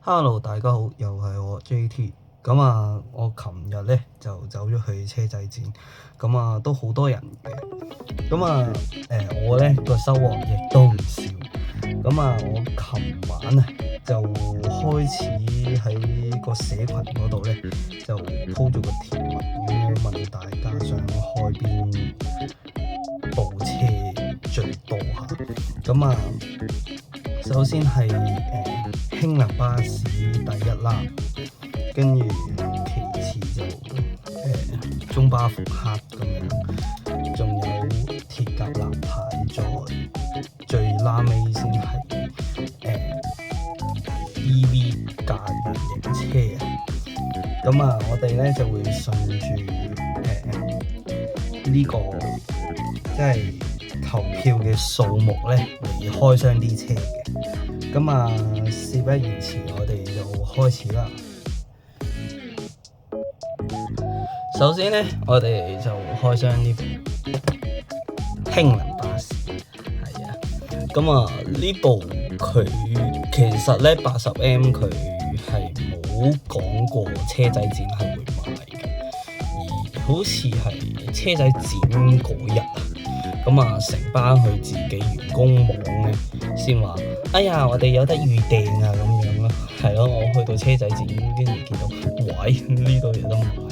Hello，大家好，又係我 JT。我琴日咧就走咗去車仔展，都好多人嘅。我咧個收穫亦都唔少。我琴晚啊就開始喺個社群嗰度咧就 po 咗個貼文，咁樣問大家想開邊部車最多嚇。首先係興能巴士第一啦，跟住其次就中巴福克咁樣，仲有鐵甲立牌，最拉尾先係EV 駕馭型車啊。我哋咧就會順住呢個即係投票嘅數目咧嚟開箱啲車嘅。事不宜遲，我哋就開始啦。首先咧，我哋就開箱呢部興能巴士，係啊。呢部佢其實咧80M 佢係冇講過車仔展係會賣嘅，而好似係車仔展嗰日啊，成班佢自己員工網咧先話，哎呀，我哋有得預訂啊咁樣咯，係咯。我去到車仔展，跟住見到，喂，呢度有得賣咯，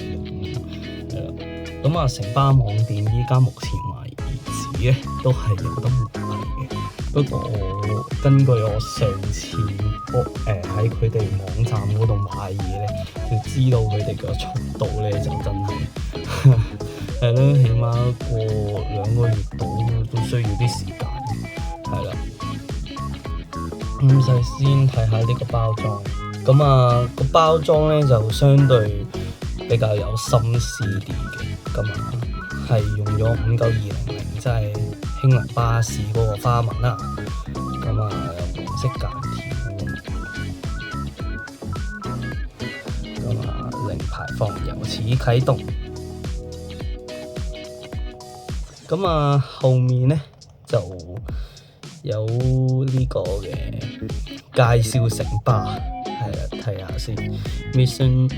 係啦。成班網店依家目前為止咧都係有得賣嘅。不過根據我上次喺佢哋網站嗰度買嘢咧，就知道佢哋個速度咧就真係係咯，起碼過2個月度都需要啲時間，係啦。首先睇下呢個包裝，個包裝咧就相對比較有心思啲嘅，係用咗59200，即係興能巴士嗰個花紋啦。有黃色間條，零排放由此啟動。後面咧就有呢個嘅介紹城巴，係啦，睇下先。Mission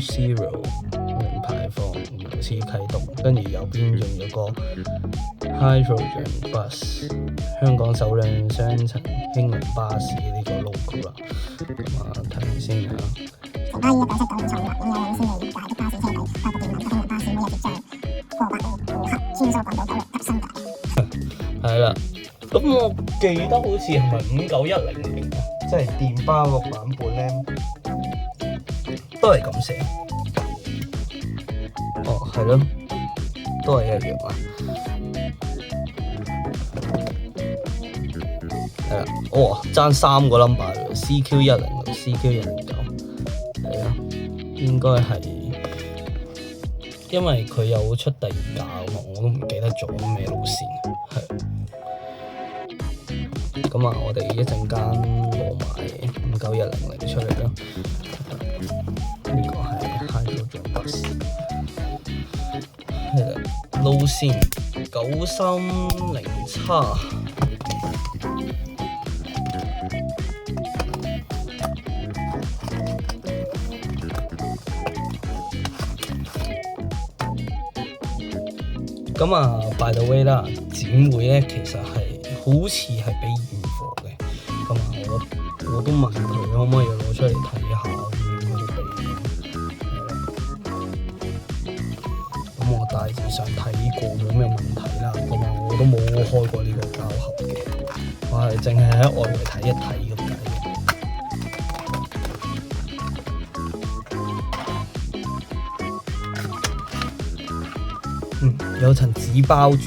Zero 零排放由此啟動，跟住右邊用咗個 Hydrogen Bus， 香港首輛雙層興能巴士呢個 logo 啦。睇下先啊。城巴依1979年創立，擁有領先業界的巴士車隊，透過電能及興能巴士，每日接載過百名顧客穿梭港島、九龍及新界。係啦，我記得好似係咪5910啊？即係電巴個版本咧，都係咁寫。係咯，都係一樣啊。係啦，爭3個 number 嘅 CQ106、CQ109，係啊，應該係因為佢有出第2架啊嘛，我都唔記得咗咩路線。係。我哋一陣間攞埋59100出嚟啦。呢個係 Hydrogen Bus， 係啦，路線9307。by the way 啦，展會咧其實係好似係俾現貨嘅，我都問佢可唔可以攞出嚟睇下咁樣都俾。我大致上睇過冇咩問題啦，我都冇開過呢個膠盒嘅，我係淨係喺外圍睇一睇咁解。有層紙包住。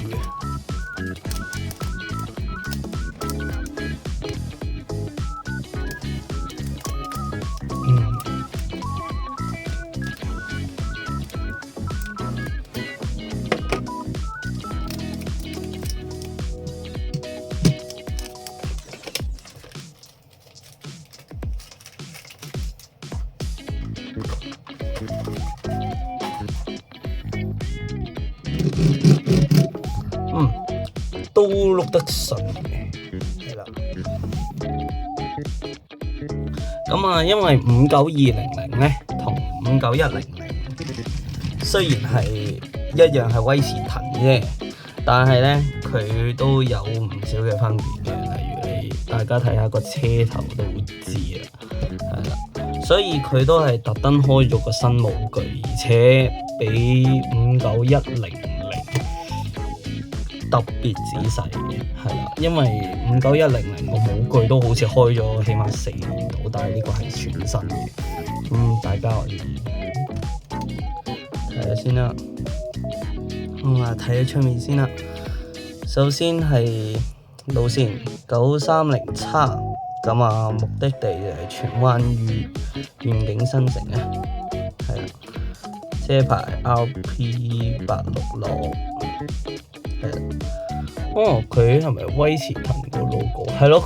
都碌得順嘅，係啦。咁啊，因為59200咧同59100雖然係一樣係威馳騰啫，但係咧佢都有唔少嘅分別嘅。例如大家睇下個車頭都會知啦，係啦，所以佢都係特登開咗個新模具，而且比59100特別仔細嘅，係啦，因為59100個模具都好似開咗起碼4年到，但係呢個係全新嘅，大家可以睇下先啦。睇下出面先啦。首先係路線930叉，咁啊目的地就係荃灣願景新城啊，係啦，車牌 RP866。佢係咪威馳騰個 logo？ 係咯，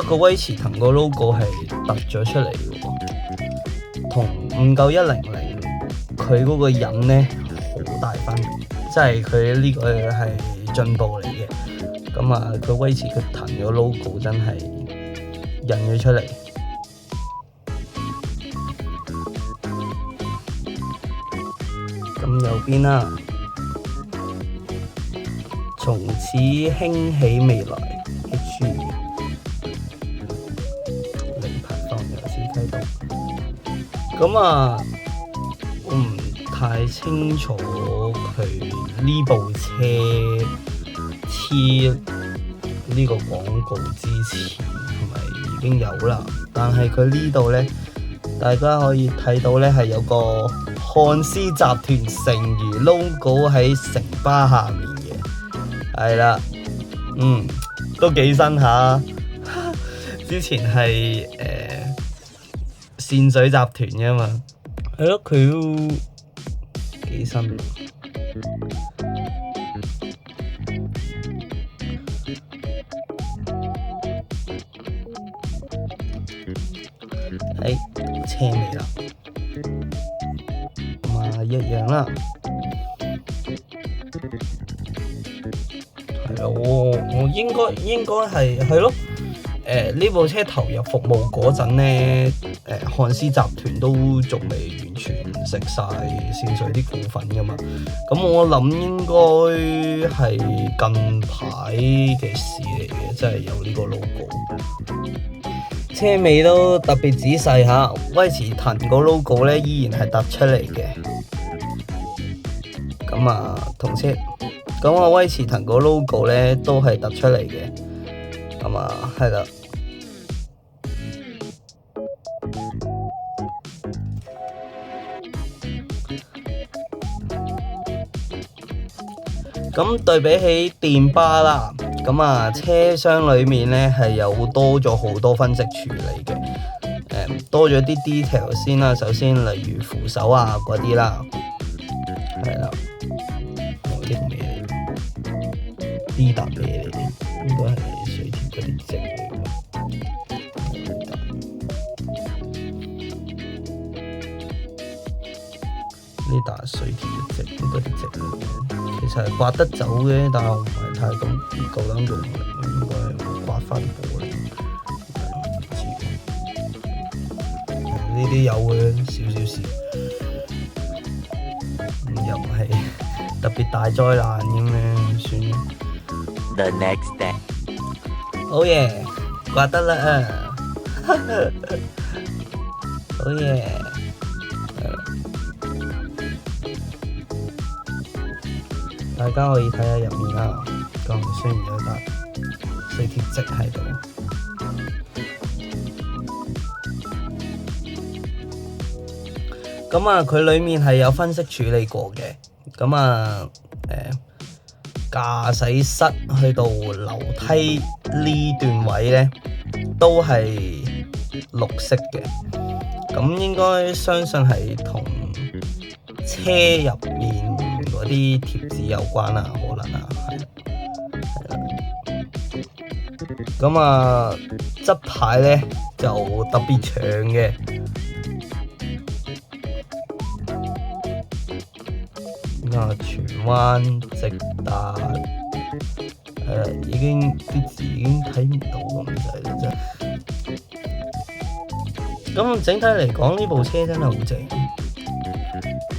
個威馳騰個 logo 係突咗出嚟嘅喎，同59100佢嗰個印咧好大分別，即係佢呢個係進步嚟嘅。咁啊，佢威馳佢騰個 logo 真係印咗出嚟。咁右邊啦。從此興起未來 H 零排放油試啟動。咁啊，我唔太清楚佢呢部車黐呢個廣告之前係咪已經有啦？但係佢呢度咧，大家可以睇到咧係有個漢斯集團成渝 logo 喺城巴下面。係啦，都幾新下。之前係善水集團嘅嘛，係咯，佢都幾新。係車尾啦，咁啊一樣啦。我應該係咯，呢部車投入服務嗰陣咧，漢斯集團都仲未完全食晒善水啲股份噶嘛，咁我諗應該係近排嘅事嚟嘅，即係有呢個 logo。車尾都特別仔細下，威馳騰個 logo 咧依然係突出嚟嘅，咁啊同車。咁啊，威馳騰個 logo 咧都係突出嚟嘅，咁啊係啦。咁對比起電巴啦，咁啊車廂裏面咧係有多咗好多分析處理嘅，多咗啲 detail 先啦。首先例如扶手啊嗰啲啦，係啦，呢笪嘢嚟嘅，應該係水田嗰啲積嚟嘅。呢笪水田嘅積，應該啲積嚟嘅。其實係刮得走嘅，但係我唔係太夠膽用力，應該係刮翻玻璃。唔知呢啲有嘅少，又唔係特別大災難咁樣，算。The next day， 好嘢，刮得啦啊！好嘢，大家可以睇下入面啦。咁雖然有笪水鐵跡喺度，咁啊，佢裡面係有分析處理過嘅。咁啊，駕駛室去到樓梯呢段位咧，都係綠色嘅。咁應該相信係同車入面嗰啲貼紙有關啦，可能啊，係啦。咁啊，側排咧就特別長嘅。荃灣直達，已經啲字已經睇唔到咁滯啦，真係。咁整體嚟講，呢部車真係好正，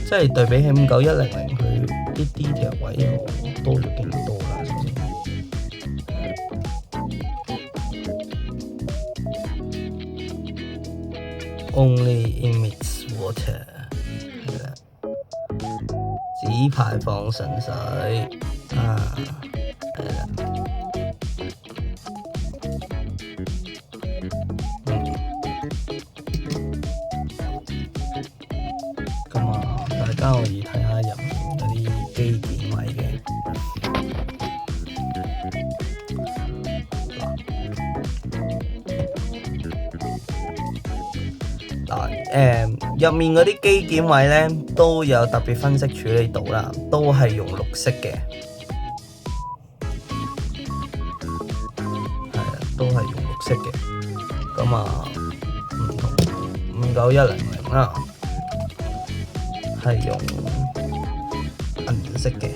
即係對比起59100，佢啲 detail 位又多咗勁多啦。首先，Only emits water 係啦，只排放純水啊，係啦。大家可以睇下入面嗰啲機件位嘅。入面嗰啲機件位咧都有特別分析處理到啦，都係用綠色嘅，係啊，都係用綠色嘅。咁啊，唔同59100啦。係用銀色嘅，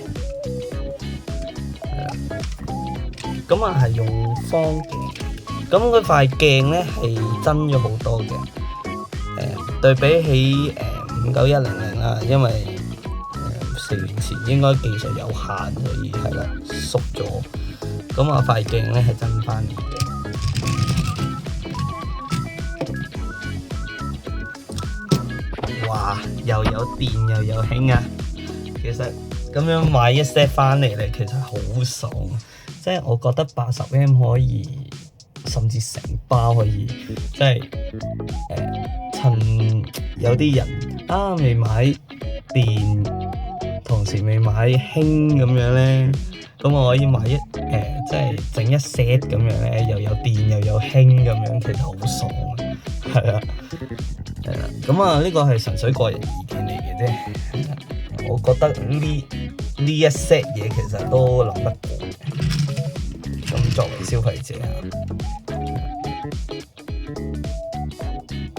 係啦，咁啊係用方鏡，咁嗰塊鏡咧係真咗好多嘅，對比起59100啦，因為4年前應該技術有限，所以係啦縮咗，咁啊塊鏡咧係真翻啲嘅。哇！又有電又有輕啊！其實咁樣買一 set 翻嚟咧，其實好爽。即係我覺得80M 可以，甚至成包可以，即係趁有啲人啊未買電，同時未買輕咁樣咧，咁我可以買即係整一 set 咁樣咧，又有電又有輕咁樣，其實好爽啊！係啊。係啦，咁啊呢個係純粹個人意見嚟嘅啫。我覺得呢一 set 嘢其實都諗得過嘅。咁作為消費者啊，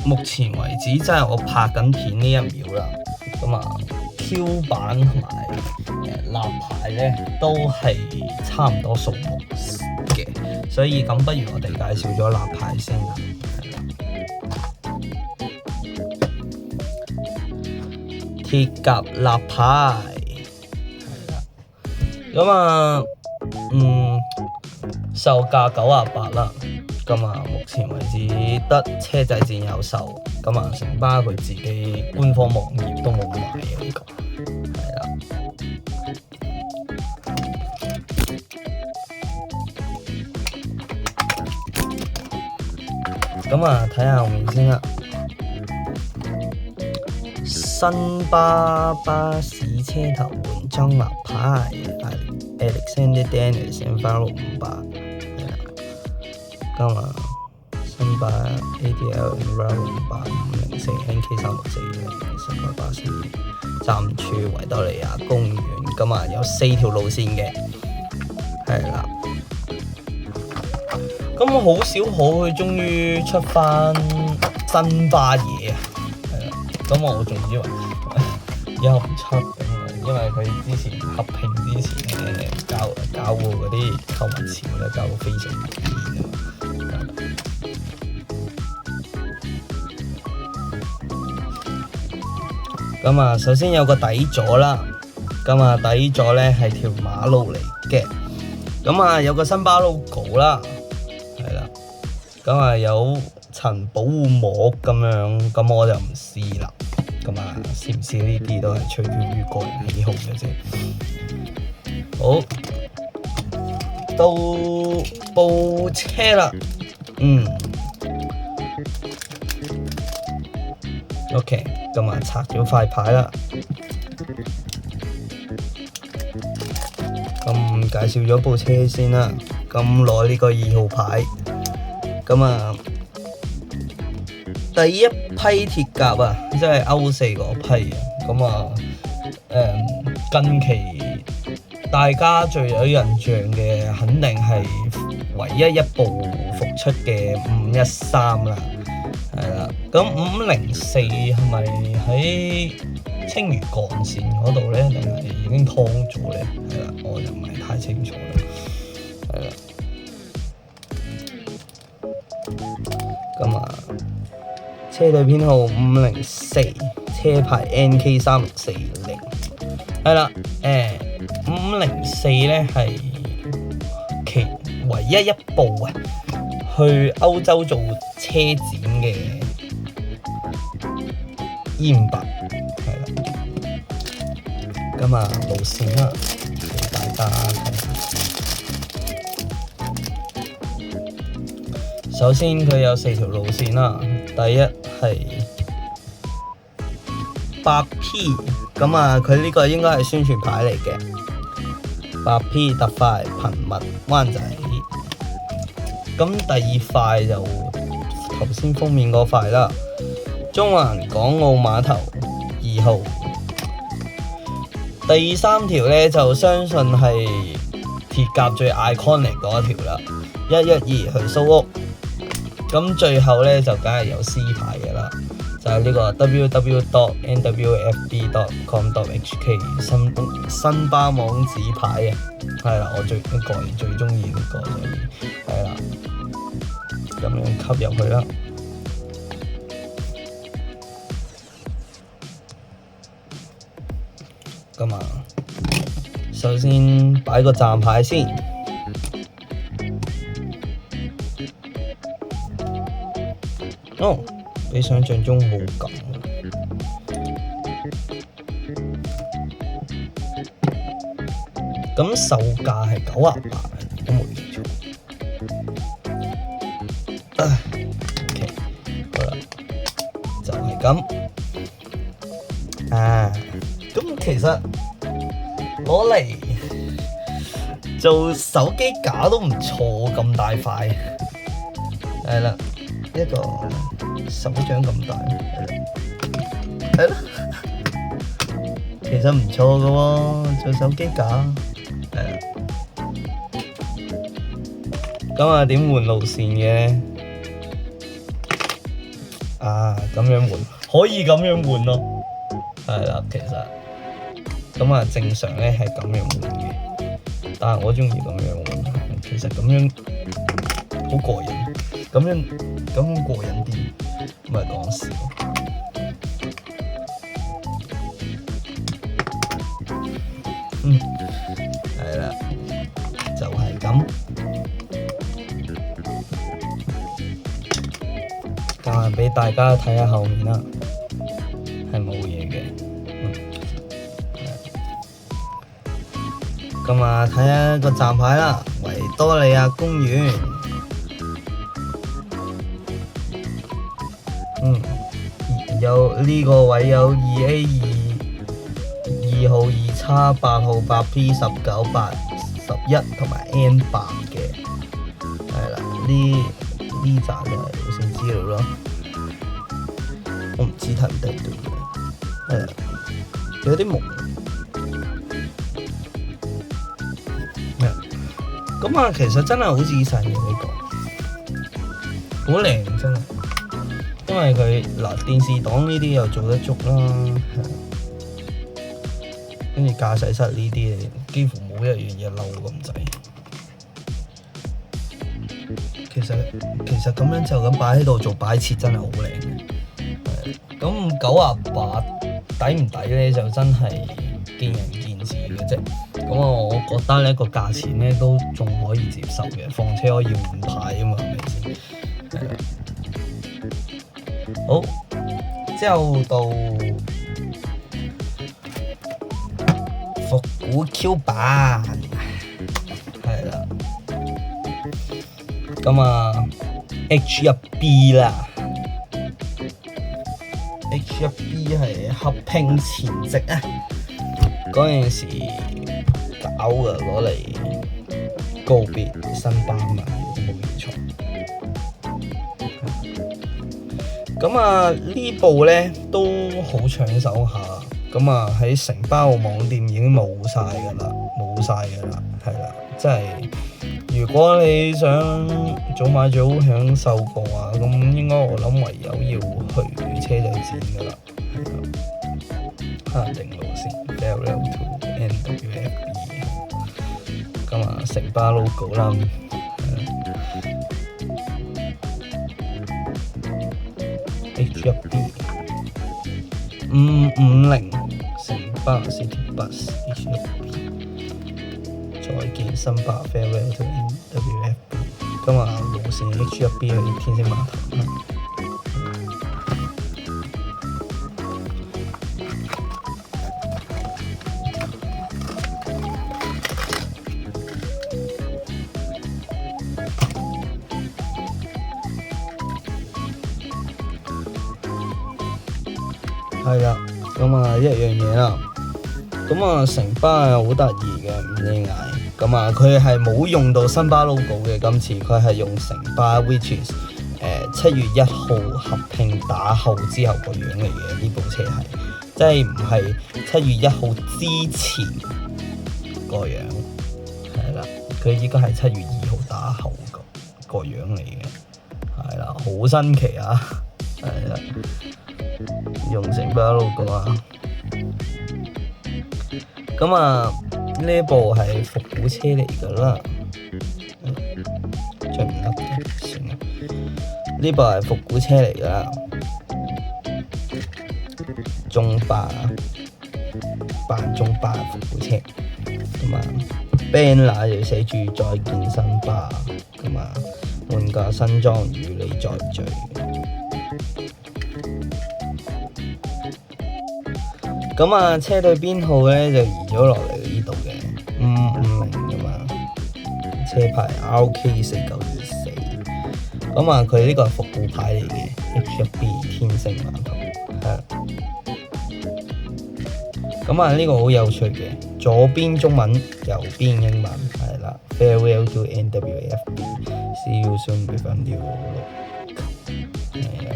目前為止真係我拍緊片呢一秒啦。咁啊 Q 版同埋立牌咧都係差唔多數目嘅，所以咁不如我哋介紹咗立牌先啦。鐵甲立牌係啦，咁啊，售價98啦，咁啊，目前為止得車仔戰有售，咁啊，城巴佢自己官方網頁都冇賣嘅呢個，係啦，咁啊，睇下後面先啦。新巴士車頭換裝立牌，Alexander Dennis Enviro 500，係啦，咁啊，新巴 ADL Enviro 500 504 NK 364新巴巴士站處維多利亞公園，咁啊有4條路線嘅，係啦，咁好少可佢終於出翻新巴嘢啊！咁我仲以為以後唔出咁啊，因為佢之前合併之前搞過嗰啲購物潮咧，搞到非常之癲啊！咁啊，首先有個底座啦，咁啊底座咧係條馬路嚟嘅，咁啊有個新巴 logo 啦，係啦，咁啊有層保護膜咁樣，咁我就唔試啦。咁啊，試唔試呢啲都係取決於個人喜好嘅啫。好，到部車啦。OK， 咁啊拆咗塊牌啦。咁介紹咗部車先啦。咁攞呢個2號牌。咁啊。第一批鐵甲啊，即係歐4嗰批啊，咁啊，近期大家最有印象嘅，肯定係唯一一部復出嘅513啦，係啦，咁504係咪喺青嶼幹線嗰度咧，定係已經劏咗咧？係啦，我就唔係太清楚啦，係啦，咁啊。車隊編號504，車牌 NK3640。係啦，504咧係其唯一一部啊，去歐洲做車展嘅煙白，係啦。咁啊路線啦，俾大家睇下。首先佢有4條路線啦，第一係8P， 咁啊佢呢個應該係宣傳牌嚟嘅。8P 特快頻密灣仔，咁第二塊就頭先封面嗰塊啦，中環港澳碼頭2號。第3條呢就相信係鐵甲最 iconic 嗰一條啦，112去蘇屋。咁最後呢就梗係有 C 牌嘅啦，就係呢個 www.nwfd.com.hk 新巴網址牌嘅，係啦，我個人最中意呢個，所以係啦，咁樣吸入去啦。咁啊，首先擺個站牌先。哦，比想象中冇咁。咁售價係98，我冇記錯。OK， 好啦，就係咁。咁其實攞嚟做手機架都唔錯，咁大塊，係啦。一個手掌咁大，係咯，其實唔錯嘅喎，做手機架，係啦。咁啊，點換路線嘅？咁樣換，可以咁樣換咯，係啦。其實咁啊，正常咧係咁樣換嘅，但係我中意咁樣換。其實咁樣好過癮。咁樣過癮啲，唔係講笑。係啦，就係咁。咁啊，俾大家睇下後面啦，係冇嘢嘅。咁啊，睇下個站牌啦，維多利亞公園。有呢個位有 2A 2號2叉8號8P 19 8 11同埋 N8嘅，係啦，呢扎就係路線資料咯。我唔知睇唔睇到嘅，係啦，有啲朦。咁啊，其實真係好仔細嘅呢個，好靚真係。因為佢電視檔呢啲又做得足啦，跟住駕駛室呢啲幾乎冇一樣嘢漏咁滯。其實咁樣就咁擺喺度做擺設真係好靚嘅。咁98抵唔抵呢？就真係見仁見智嘅啫。咁我覺得呢個價錢呢都仲可以接受嘅，況且可以換牌啊嘛，係咪先？好，之後到復古 Q 版，係啦，咁啊 H1B 啦 ，H1B 係合拼前夕啊，嗰陣時搞嘅，攞嚟告別新巴嘛，冇記錯。咁啊呢部咧都好搶手下，咁啊喺城巴個網店已經冇晒㗎啦，係啦，即係如果你想早買早享受嘅話，咁應該我諗唯有要去車仔展㗎啦，限定路線 Farewell to NWFD， 咁啊城巴 logo 啦。H1B HB 550城巴 City Bus HB 再見新巴 Farewell to NWFB 今日路線 HB 去天星碼頭啦。係啦，咁啊一樣嘢啦，咁啊城巴係好得意嘅，唔知點解，咁啊佢係冇用到新巴 logo 嘅，今次佢係用城巴 which is 7月1號合併打後之後個樣嚟嘅，呢部車係，即係唔係7月1號之前個樣，係啦，佢依家係7月2號打後個樣嚟嘅，係啦，好新奇啊，係啦。用城巴 logo 啊，咁啊呢部係復古車嚟㗎啦，着唔甩嘅算啦，呢部係復古車嚟㗎啦，中巴扮中巴復古車，咁啊 banner 就寫住再見新巴，咁啊換架新裝與你再聚。咁啊，車隊編號咧就移咗落嚟呢度嘅550㗎嘛，車牌 RK4924。咁啊，佢呢個係復古牌嚟嘅 HB 天星碼頭，係。咁啊，呢個好有趣嘅，左邊中文，右邊英文，係啦。Farewell to NWFB，See you soon with a new look。係啊。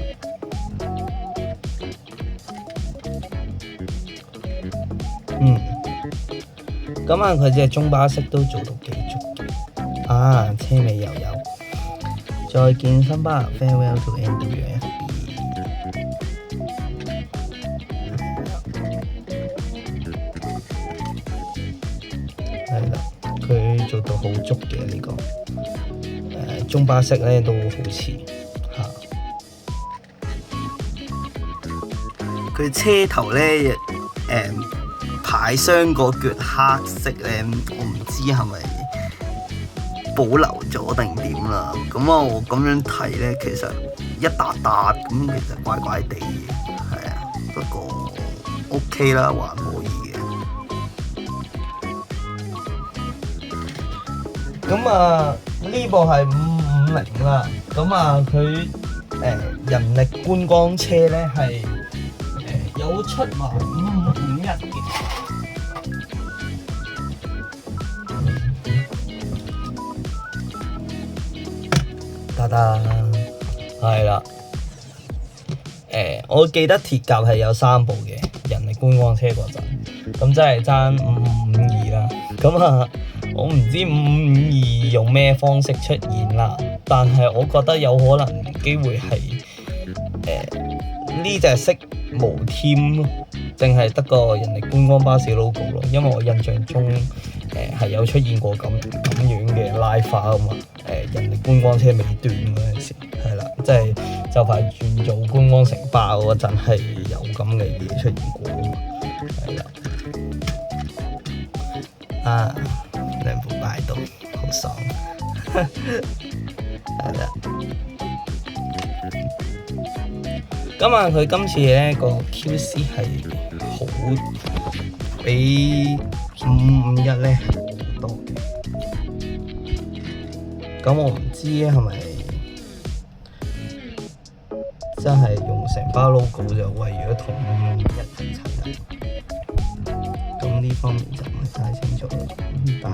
咁啊，佢隻中巴式都做到幾足嘅，啊，車尾又有，再見新巴 Farewell to NWFB， 係啦，佢做到好足嘅呢個，中巴式咧都好似嚇，佢車頭咧牌箱個腳黑色咧，我唔知係咪保留咗定點啦。咁啊，我咁樣睇咧，其實一笪笪咁，其實怪怪地嘅，係啊。不過 OK 啦，還可以嘅。咁啊，呢部係550啦。咁啊，佢人力觀光車咧係有出埋551嘅。係啦，我記得鐵甲係有3部嘅人力觀光車嗰陣，咁真係爭552啦。咁啊，我唔知552用咩方式出現啦，但係我覺得有可能機會係呢隻色無添，淨係得個人力觀光巴士 logo 咯。因為我印象中係有出現過咁樣嘅拉花啊嘛。人力觀光車尾段嗰陣時，係啦，即係就快轉做觀光城巴嗰陣係有咁嘅嘢出現過，係啦，啊，兩副擺到好爽，係啦。咁啊，佢今次咧個 QC 係好比551咧好多嘅。咁我唔知係咪真係用成包 logo 就為咗同551一齊啦。咁呢方面就唔係太清楚啦。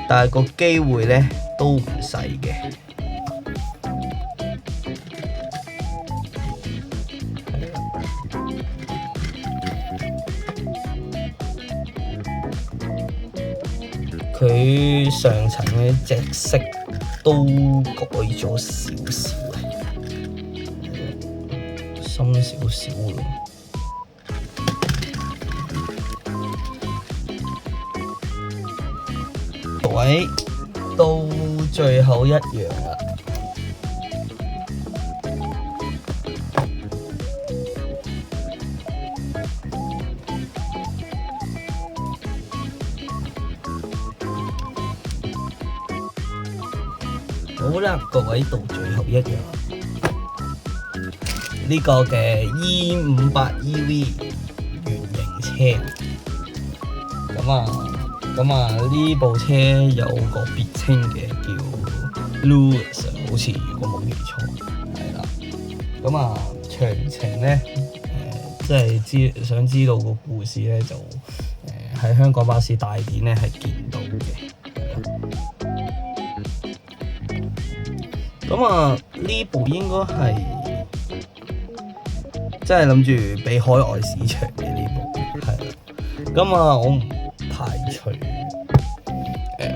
但係個機會咧都唔細嘅。佢上層嘅隻色都改咗少少嘅，深少少咯。位到最後一樣啦，好啦，各位到最後一樣，呢個嘅 E58 EV 原型車。咁啊呢部車有個別稱嘅叫 Lewis， 好似如果冇記錯，係啦。咁啊詳情咧即係想知道個故事咧，就喺香港巴士大典咧係見到嘅。咁啊呢部應該係即係諗住俾海外市場嘅呢部，係啦。咁啊我唔排除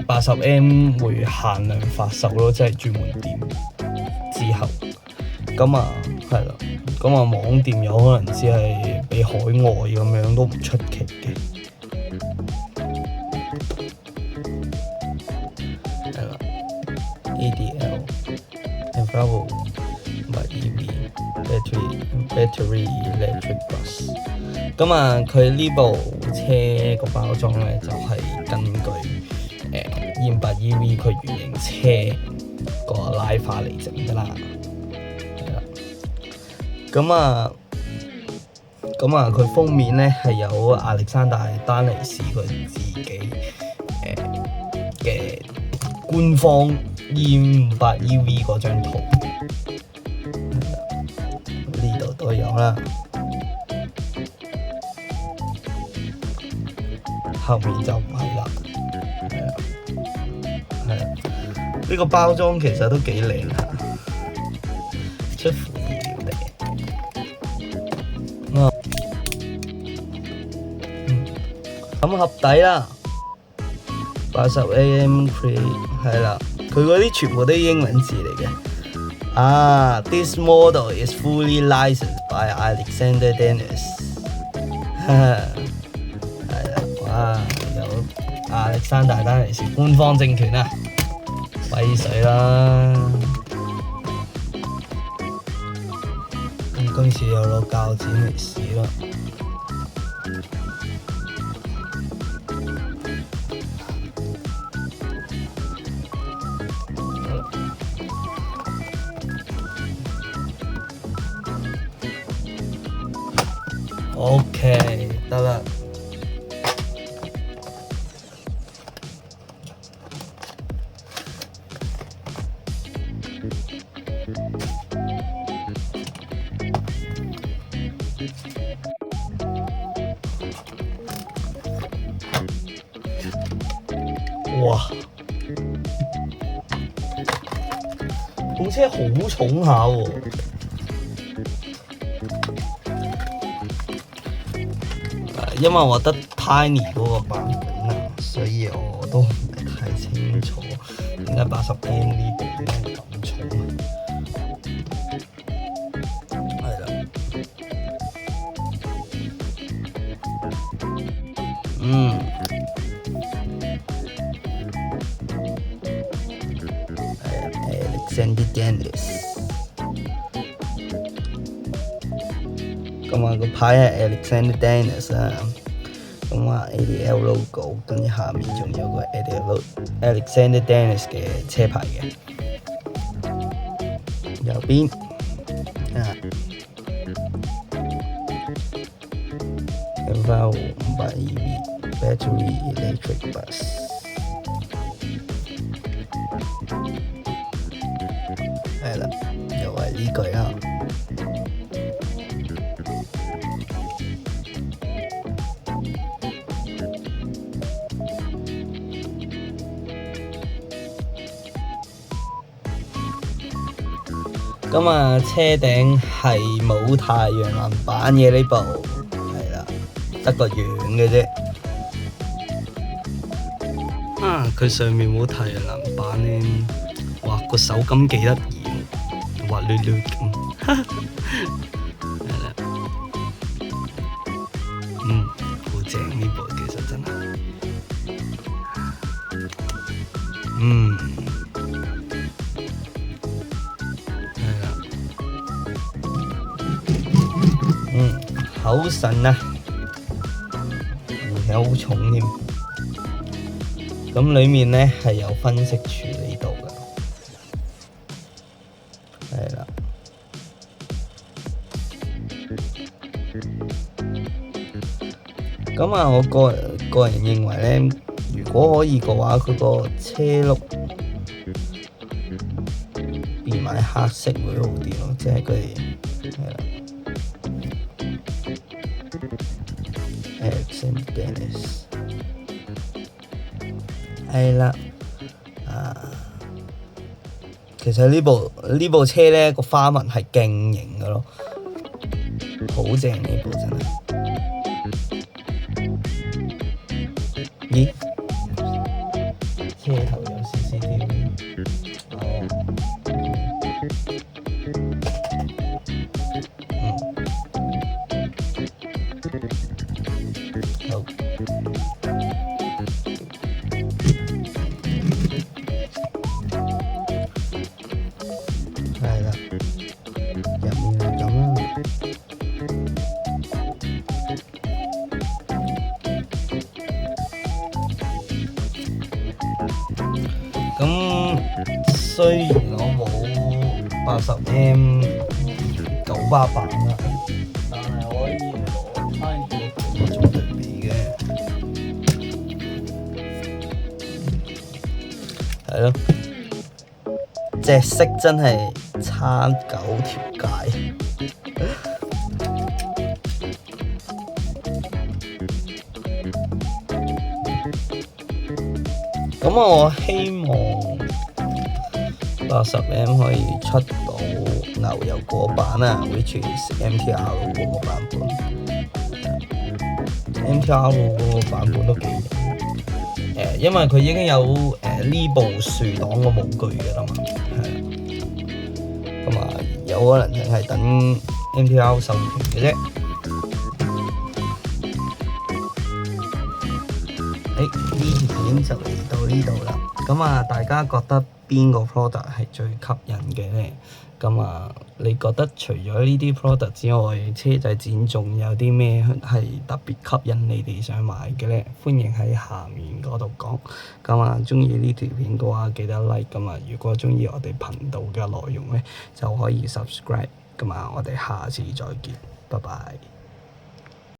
80M 會限量發售咯，即係專門店之後。咁啊係啦，咁啊網店有可能只係俾海外咁樣都唔出奇嘅。係啦 ，ADL Enviro EV Battery Electric Bus。咁啊佢呢部車個包裝咧就係根據E58 EV 佢原型車個拉法嚟整㗎啦。咁啊佢封面咧係有亞歷山大丹尼斯佢自己嘅官方 E58 EV 嗰張圖，呢度都有啦，後面就唔係啦，係啊，呢個包裝其實都幾靚下，出乎意料地。咁盒底啦，80AM Create 係啦，佢嗰啲全部都係英文字嚟嘅。This model is fully licensed by Alexander Dennis。係啦，哇，有亞歷山大丹尼斯官方證權啊，威水啦！咁今次有攞鉸剪嚟試啦。OK， 得啦。哇！部車好重下喎。因為我得 Tiny 嗰個版本啊，所以我都唔係太清楚點解80M 呢部點解會咁重啊？係啦，Alexander Dennis。咁啊個牌係 Alexander Dennis 啊，咁啊 ADL logo， 跟住下面仲有個 Alexander Dennis 嘅車牌嘅，右邊Enviro 58 EV Battery Electric Bus， 係啦，又係呢句啊。咁啊，車頂係冇太陽能板嘅呢部，係啦，得個樣嘅啫。佢上面冇太陽能板咧，哇，個手感幾得意，滑捋捋咁。係啦，好正呢部其實真係，好神啊，而且好重添。咁裡面呢係有分析處理到㗎，咁啊，我個人認為咧，如果可以嘅話，佢個車轆變埋黑色會好啲咯，即係佢哋係啦。Ericsson Dennis 係啦，其實呢部車咧個花紋係勁型嘅咯，好正呢部真係。咦？車頭有 CCTV。哦。好。係啦，入面係咁啦。咁雖然我冇80mm 98版啦，但係可以攞翻呢個做對比嘅。係咯，隻色真係差9條街。咁我希望80mm可以出到牛油果版啊 ，which is MTR 嗰個版本。MTR 嗰個版本都幾型，因為佢已經有呢部豎擋個模具嘅啦嘛，係。咁啊，有可能淨係等 MTR 授權嘅啫。呢條片就嚟到呢度啦。咁啊，大家覺得邊個 product 係最吸引嘅咧？咁啊，你覺得除咗呢啲 product 之外，車仔展仲有啲咩係特別吸引你哋想買嘅咧？歡迎喺下面嗰度講。咁啊，鍾意呢條片嘅話，記得 like。咁啊，如果鍾意我哋頻道嘅內容咧，就可以 subscribe。咁啊，我哋下次再見，拜拜。